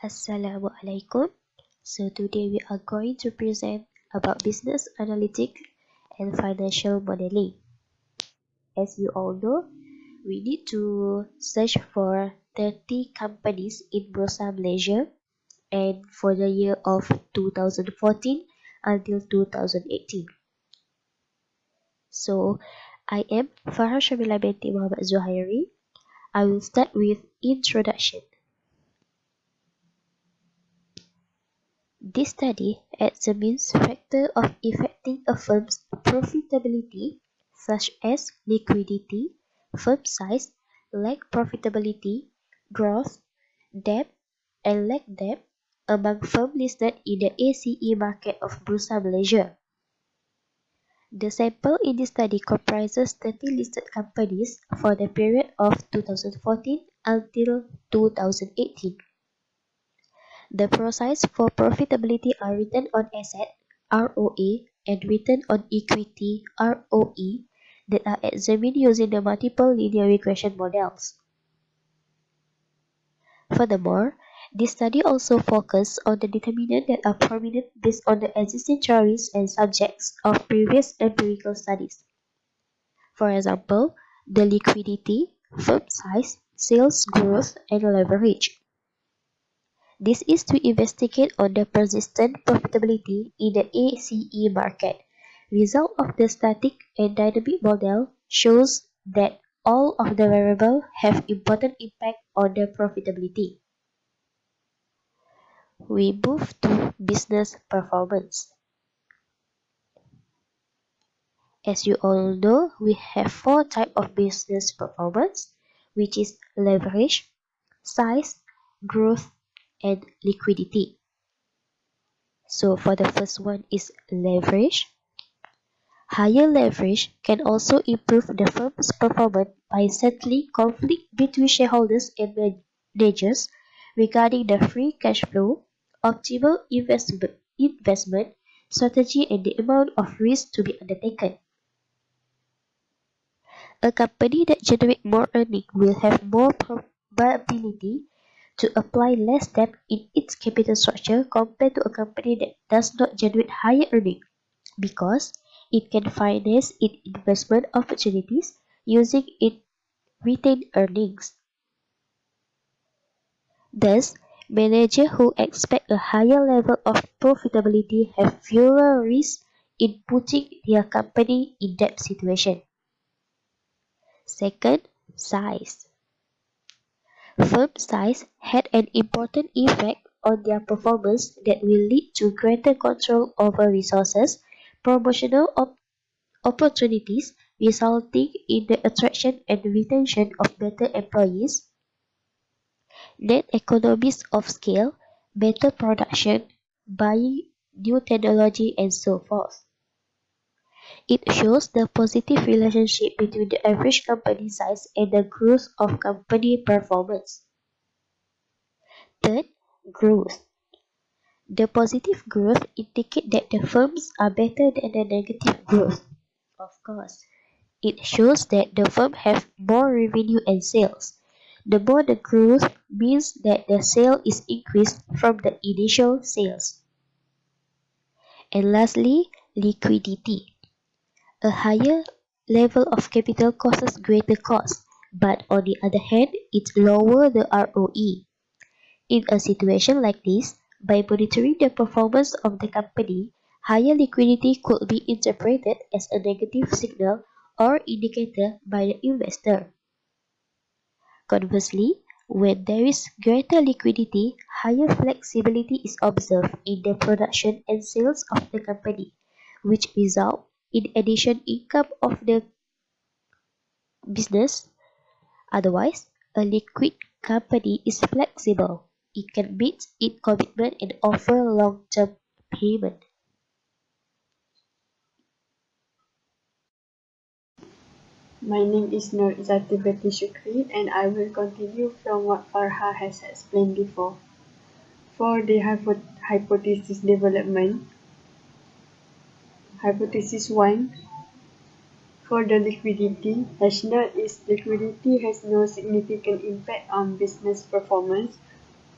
Assalamualaikum. So today we are going to present about business analytics and financial modeling. As you all know, we need to search for 30 companies in Bursa Malaysia and for the year of 2014 until 2018. So I am FARHA binti Muhammad ZUIHAIRI. I will start with introduction. This study examines factors of affecting a firm's profitability such as liquidity, firm size, lack profitability, growth, debt, and lack debt among firms listed in the ACE market of Bursa Malaysia. The sample in this study comprises 30 listed companies for the period of 2014 until 2018. The process for profitability are return on asset (ROA) and return on equity (ROE) that are examined using the multiple linear regression models. Furthermore, this study also focuses on the determinants that are prominent based on the existing theories and subjects of previous empirical studies. For example, the liquidity, firm size, sales growth, and leverage. This is to investigate on the persistent profitability in the ACE market. Result of the static and dynamic model shows that all of the variables have important impact on the profitability. We move to business performance. As you all know, we have 4 types of business performance, which is leverage, size, growth, and liquidity. So for the first one is leverage. Higher leverage can also improve the firm's performance by settling conflict between shareholders and managers regarding the free cash flow, optimal investment strategy, and the amount of risk to be undertaken. A company that generates more earnings will have more probability to apply less debt in its capital structure compared to a company that does not generate higher earnings, because it can finance its investment opportunities using its retained earnings. Thus, managers who expect a higher level of profitability have fewer risks in putting their company in that situation. Second, size. Firm size had an important effect on their performance that will lead to greater control over resources, promotional opportunities resulting in the attraction and retention of better employees, net economies of scale, better production, buying new technology, and so forth. It shows the positive relationship between the average company size and the growth of company performance. Third, growth. The positive growth indicates that the firms are better than the negative growth. Of course, it shows that the firm have more revenue and sales. The more the growth means that the sale is increased from the initial sales. And lastly, liquidity. A higher level of capital causes greater cost, but on the other hand, it lowers the ROE. In a situation like this, by monitoring the performance of the company, higher liquidity could be interpreted as a negative signal or indicator by the investor. Conversely, when there is greater liquidity, higher flexibility is observed in the production and sales of the company, which result in additional income of the business. Otherwise, a liquid company is flexible. It can meet its commitment and offer long-term payment. My name is NURSYAZA SHUKRI, and I will continue from what FARHA has explained before. For the hypothesis development, Hypothesis 1. For the liquidity, rationale is liquidity has no significant impact on business performance.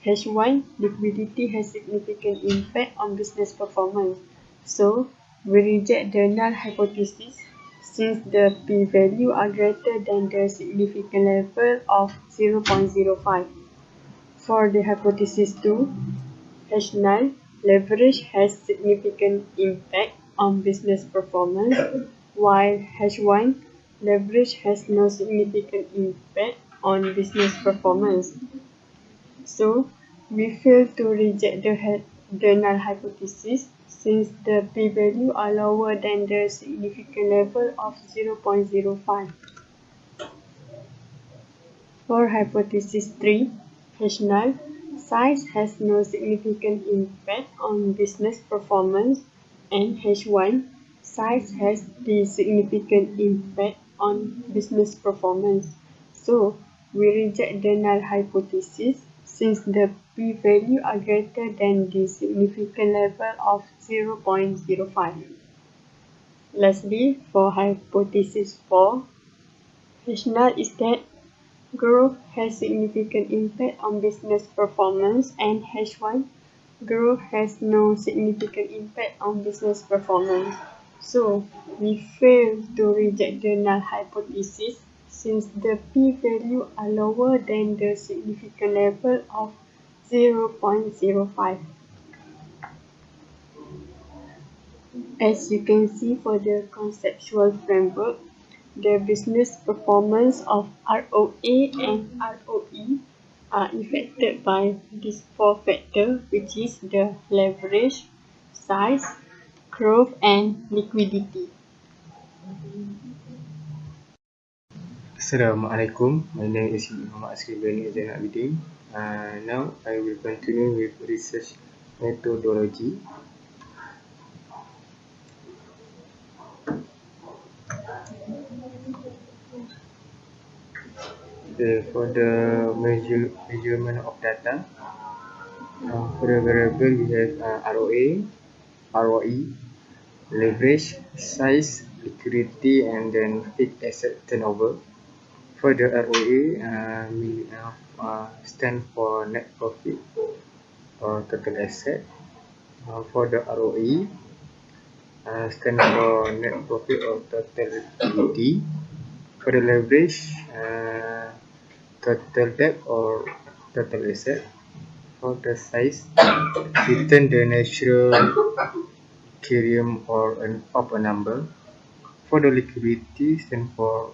H1, liquidity has significant impact on business performance. So, we reject the null hypothesis since the p-value are greater than the significant level of 0.05. For the hypothesis 2, H null, leverage has significant impact on business performance, while H1, leverage has no significant impact on business performance. So, we fail to reject the null hypothesis since the p-value are lower than the significant level of 0.05. For hypothesis 3, H null, size has no significant impact on business performance, and H1, size has the significant impact on business performance. So, we reject the null hypothesis since the p-value are greater than the significant level of 0.05. Lastly, for hypothesis 4, H null is that growth has significant impact on business performance, and H1, growth has no significant impact on business performance. So, we fail to reject the null hypothesis since the p-value are lower than the significant level of 0.05. As you can see for the conceptual framework, the business performance of ROA and ROE are affected by these four factors, which is the leverage, size, growth, and liquidity. Assalamualaikum. My name is Muhammad ABIDIN. Now I will continue with research methodology. For the measurement of data, for the variable we have ROA, ROE, leverage, size, liquidity, and then fixed asset turnover. For the ROA, stand for net profit or total asset. For the ROE, stand for net profit or total liquidity. For the leverage, total debt or total asset. For the size, return the natural equilibrium of a number. For the liquidity, stand for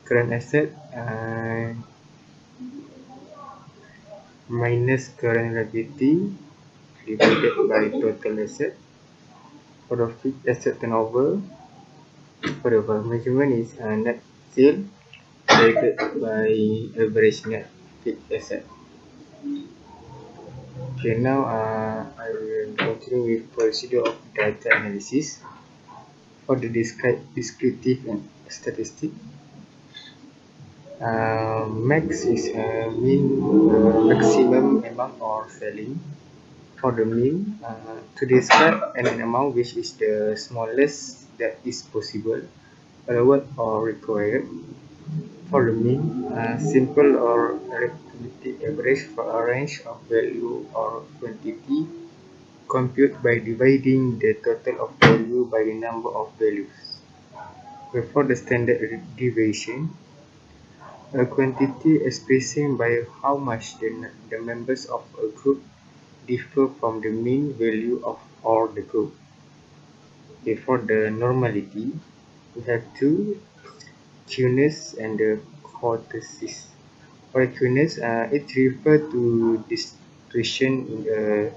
current asset minus current liability divided by total asset. For the fixed asset turnover, for the measurement is net sale divided by average net fixed asset. Okay, now I will continue with procedure of data analysis. For the descriptive and statistic, max is mean maximum amount or selling. For the mean, to describe an amount which is the smallest that is possible, allowed or required. For the mean, simple or arithmetic average for a range of value or quantity, compute by dividing the total of value by the number of values. For the standard deviation, a quantity expressing by how much the members of a group differ from the mean value of all the group. Okay, for the normality, we have two, Qness and the kurtosis. For Qness, it refers to distribution in a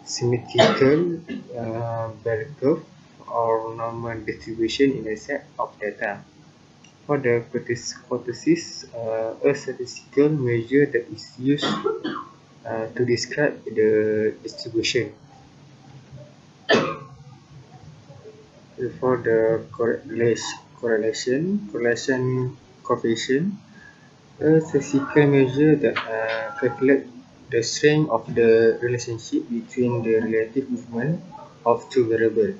symmetrical bell curve or normal distribution in a set of data. For the kurtosis, a statistical measure that is used to describe the distribution. For the correlation coefficient, a statistical measure that calculates the strength of the relationship between the relative movement of two variables.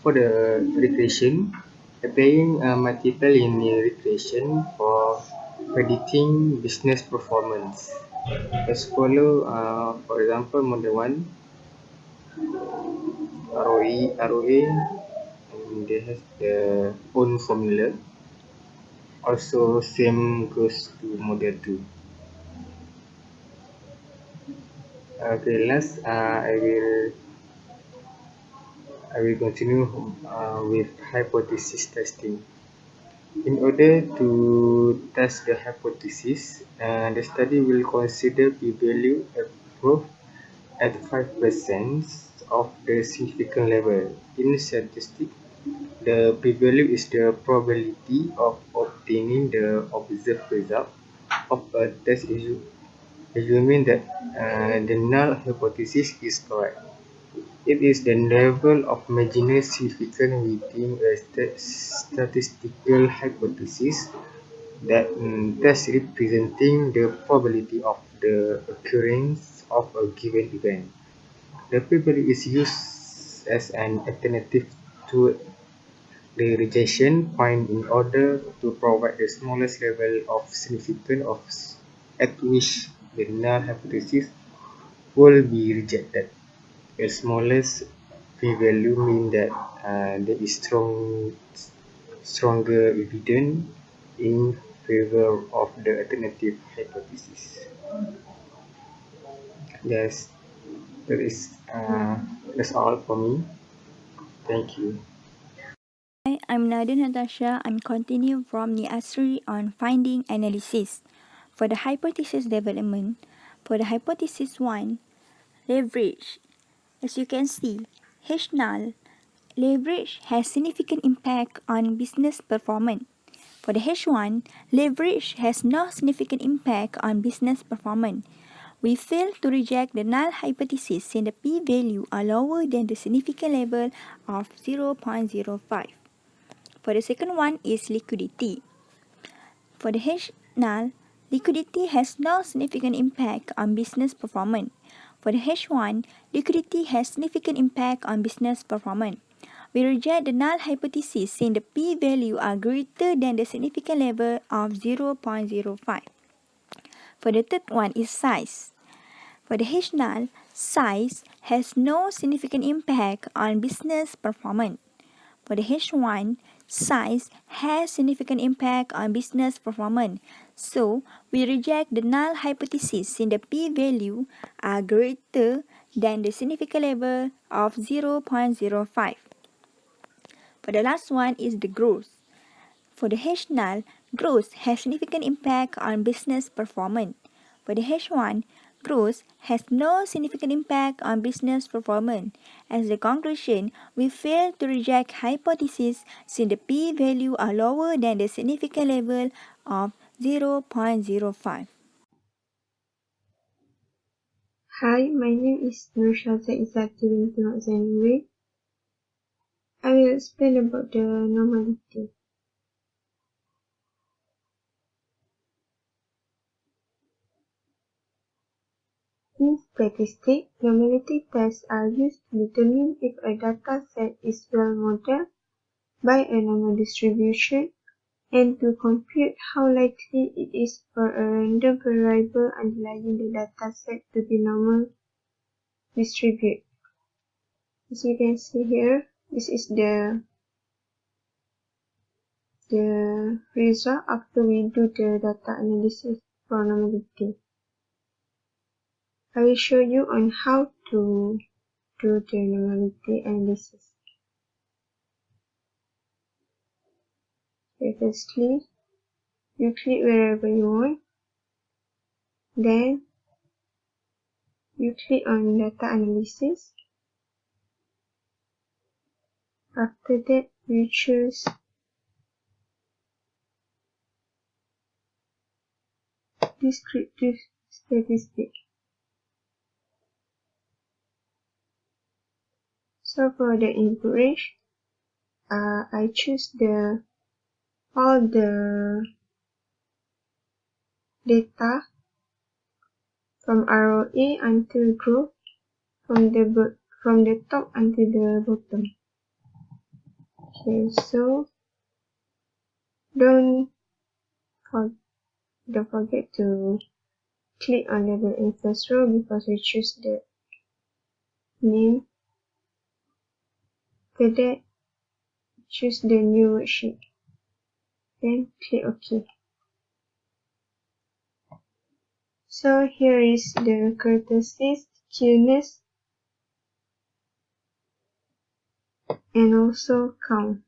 For the regression, applying multiple linear regression for predicting business performance. As follow, for example, model 1, ROA, and they have their own formula. Also, same goes to model 2. Okay, last, I will continue with hypothesis testing. In order to test the hypothesis, the study will consider p-value approved at 5% of the significant level. In statistics, the p-value is the probability of obtaining the observed result of a test issue, assuming that the null hypothesis is correct. It is the level of marginal significance within a statistical hypothesis that thus representing the probability of the occurrence of a given event. The p-value is used as an alternative to the rejection point in order to provide the smallest level of significance at which the null hypothesis will be rejected. The smallest p-value means that there is stronger evidence in favor of the alternative hypothesis. Yes, that is that's all for me. Thank you. Hi, I'm NATASYA. I'm continuing from the ASRI on finding analysis. For the hypothesis development, for the hypothesis 1, leverage. As you can see, H null, leverage has significant impact on business performance. For the H1, leverage has no significant impact on business performance. We fail to reject the null hypothesis since the p-value are lower than the significant level of 0.05. For the second one is liquidity. For the H null, liquidity has no significant impact on business performance. For the H1, liquidity has significant impact on business performance. We reject the null hypothesis since the p-value are greater than the significant level of 0.05. For the third one is size. For the H null, size has no significant impact on business performance. For the H1, size has significant impact on business performance. So, we reject the null hypothesis since the p-value are greater than the significant level of 0.05. For the last one is the growth. For the H null, growth has significant impact on business performance. For the H1, growth has no significant impact on business performance. As the conclusion, we fail to reject hypothesis since the p-value are lower than the significant level of 0.05. Hi, my name is NURSYAZA IZZATI ZAINURIN. I will explain about the normality. In statistics, normality tests are used to determine if a data set is well modeled by a normal distribution and to compute how likely it is for a random variable underlying the data set to be normal distributed. As you can see here, this is the result after we do the data analysis for normality. I will show you on how to do the normality analysis. Okay, firstly, you click wherever you want. Then, you click on data analysis. After that, you choose descriptive statistics. So for the input range, I choose all the data from ROA until growth from the top until the bottom. Okay, so don't forget to click on label in first row because we choose the name. After that, choose the new worksheet. Then click OK. So here is the characteristics, cuteness, and also count.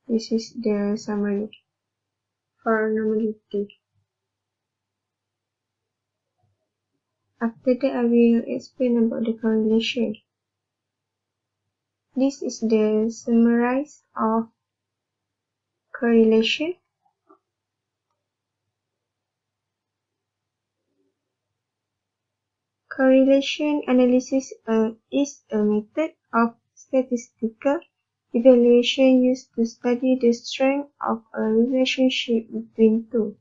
This is the summary for normality. After that, I will explain about the correlation. This is the summary of correlation. Correlation analysis is a method of statistical evaluation used to study the strength of a relationship between two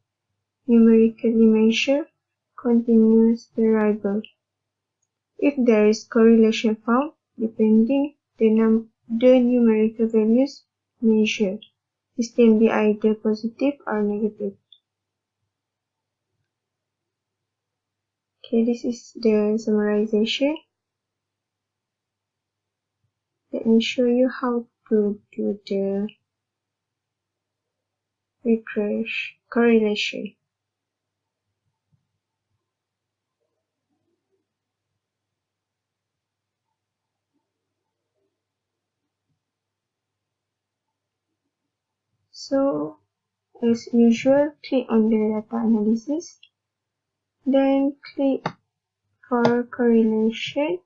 numerically measured continuous variables. If there is correlation found, depending the numerical values measured, this can be either positive or negative. Okay, this is the summarization. Let me show you how to do the correlation. So, as usual, click on the data analysis, then click for correlation.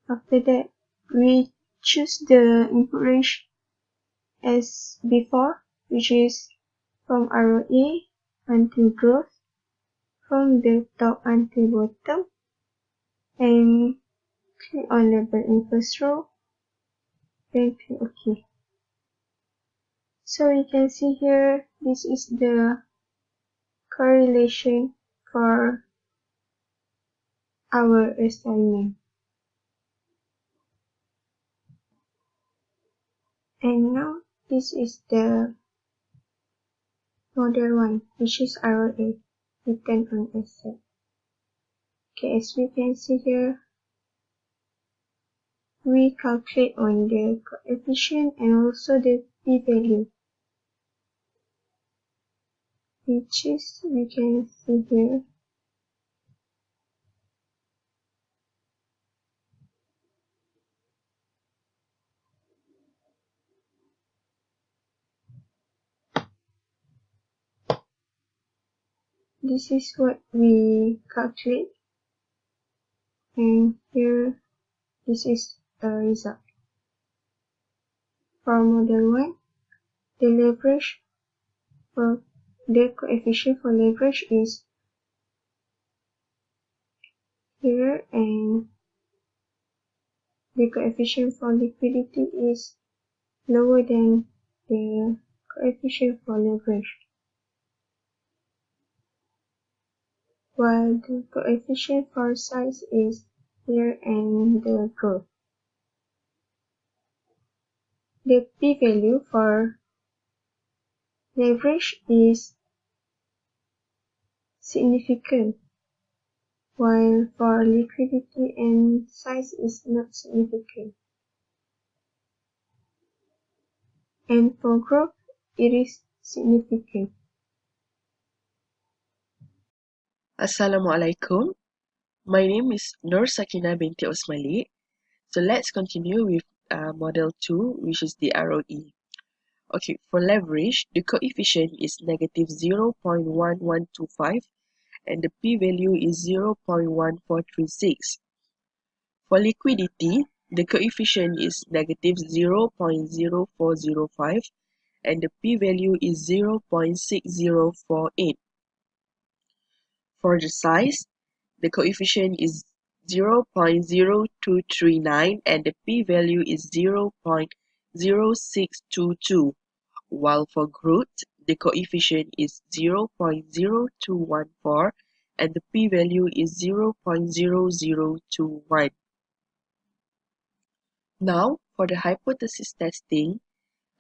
After that, we choose the input range as before, which is from ROA until growth, from the top until bottom, and click on label in first row, then click OK. So you can see here, this is the correlation for our assignment. And now this is the model 1, which is ROA, return on asset. Okay, as we can see here, we calculate on the coefficient and also the p-value, which is, we can see here, this is what we calculate, and here this is the result. For model 1, the leverage for the coefficient for leverage is here, and the coefficient for liquidity is lower than the coefficient for leverage, while the coefficient for size is here and the growth. The p-value for leverage is significant, while for liquidity and size is not significant. And for growth, it is significant. Assalamualaikum. My name is Sakinah binti Osmalik. So let's continue with model 2, which is the ROE. Okay, for leverage, the coefficient is negative 0.1125 and the p-value is 0.1436. For liquidity, the coefficient is negative 0.0405 and the p-value is 0.6048. For the size, the coefficient is 0.0239 and the p-value is 0.0622, while for growth, the coefficient is 0.0214 and the p-value is 0.0021. Now, for the hypothesis testing,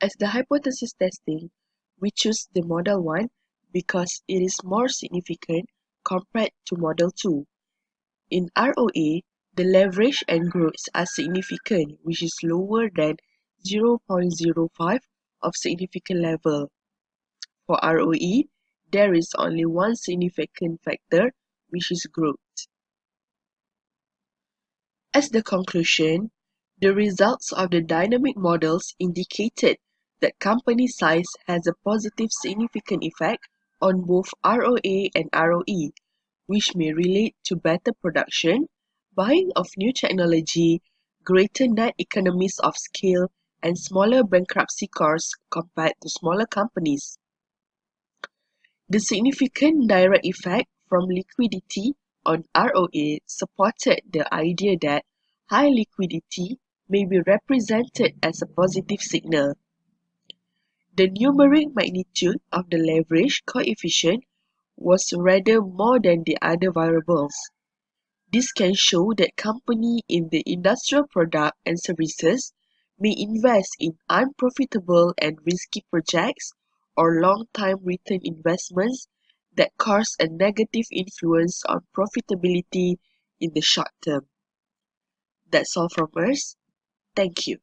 as the hypothesis testing, we choose the Model 1 because it is more significant compared to Model 2. In ROA, the leverage and growth are significant, which is lower than 0.05 of significant level. For ROE, there is only one significant factor, which is growth. As the conclusion, the results of the dynamic models indicated that company size has a positive significant effect on both ROA and ROE, which may relate to better production, buying of new technology, greater net economies of scale, and smaller bankruptcy costs compared to smaller companies. The significant direct effect from liquidity on ROA supported the idea that high liquidity may be represented as a positive signal. The numeric magnitude of the leverage coefficient was rather more than the other variables. This can show that companies in the industrial product and services may invest in unprofitable and risky projects or long-time return investments that cause a negative influence on profitability in the short term. That's all from us. Thank you.